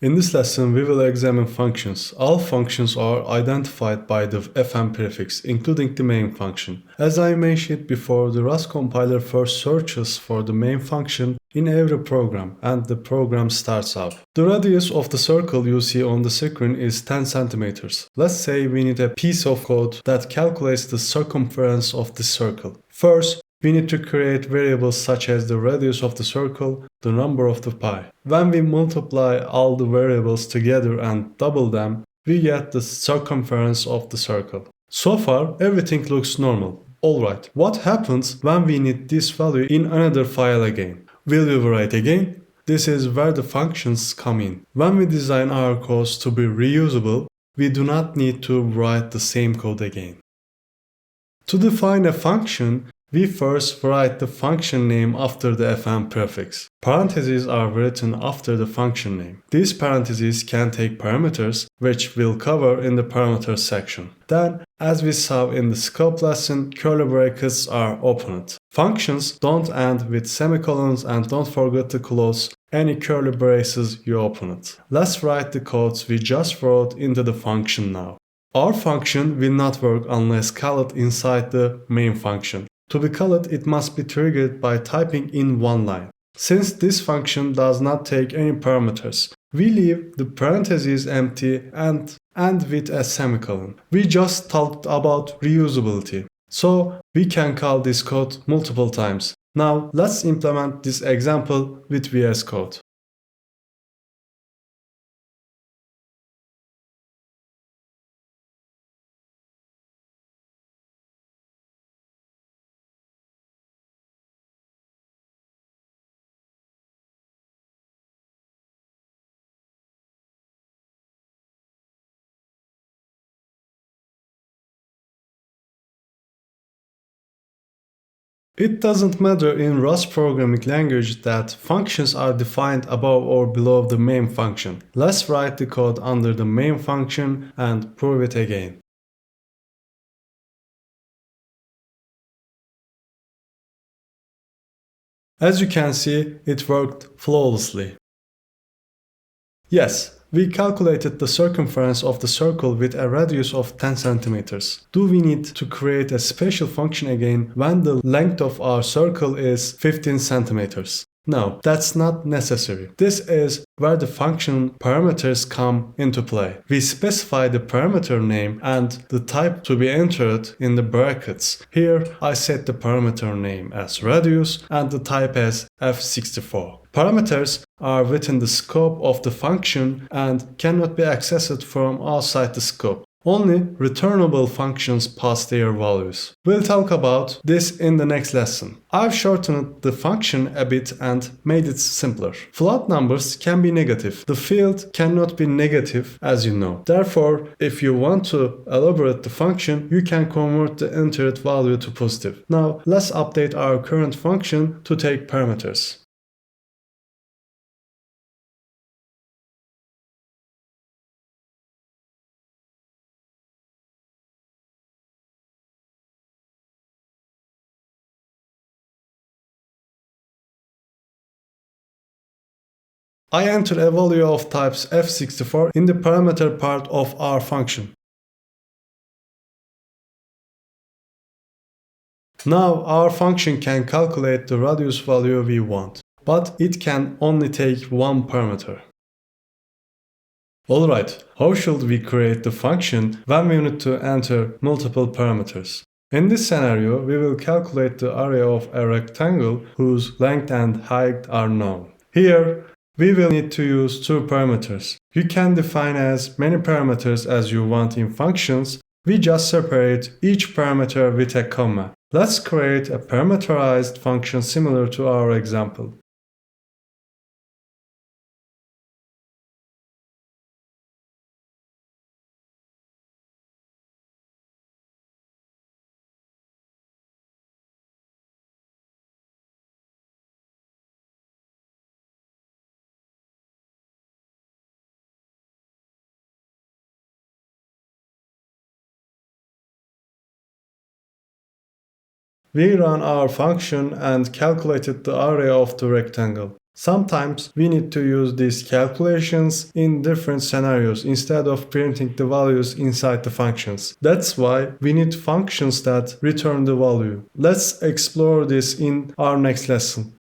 In this lesson, we will examine functions. All functions are identified by the fn prefix, including the main function. As I mentioned before, the Rust compiler first searches for the main function in every program, and the program starts up. The radius of the circle you see on the screen is 10 centimeters. Let's say we need a piece of code that calculates the circumference of the circle. First, we need to create variables such as the radius of the circle, the number of the pi. When we multiply all the variables together and double them, we get the circumference of the circle. So far, everything looks normal. Alright, what happens when we need this value in another file again? Will we write again? This is where the functions come in. When we design our codes to be reusable, we do not need to write the same code again. To define a function, we first write the function name after the fn prefix. Parentheses are written after the function name. These parentheses can take parameters, which we'll cover in the parameters section. Then, as we saw in the scope lesson, curly brackets are opened. Functions don't end with semicolons, and don't forget to close any curly braces you open. Let's write the codes we just wrote into the function now. Our function will not work unless called inside the main function. To be called, it must be triggered by typing in one line. Since this function does not take any parameters, we leave the parentheses empty and end with a semicolon. We just talked about reusability, so we can call this code multiple times. Now let's implement this example with VS Code. It doesn't matter in Rust programming language that functions are defined above or below the main function. Let's write the code under the main function and prove it again. As you can see, it worked flawlessly. Yes, we calculated the circumference of the circle with a radius of 10 centimeters. Do we need to create a special function again when the length of our circle is 15 centimeters? No, that's not necessary. This is where the function parameters come into play. We specify the parameter name and the type to be entered in the brackets. Here I set the parameter name as radius and the type as f64. Parameters are within the scope of the function and cannot be accessed from outside the scope. Only returnable functions pass their values. We'll talk about this in the next lesson. I've shortened the function a bit and made it simpler. Float numbers can be negative. The field cannot be negative, as you know. Therefore, if you want to elaborate the function, you can convert the entered value to positive. Now, let's update our current function to take parameters. I enter a value of types f64 in the parameter part of our function. Now our function can calculate the radius value we want, but it can only take one parameter. Alright, how should we create the function when we need to enter multiple parameters? In this scenario, we will calculate the area of a rectangle whose length and height are known. Here, we will need to use two parameters. You can define as many parameters as you want in functions. We just separate each parameter with a comma. Let's create a parameterized function similar to our example. We run our function and calculated the area of the rectangle. Sometimes we need to use these calculations in different scenarios instead of printing the values inside the functions. That's why we need functions that return the value. Let's explore this in our next lesson.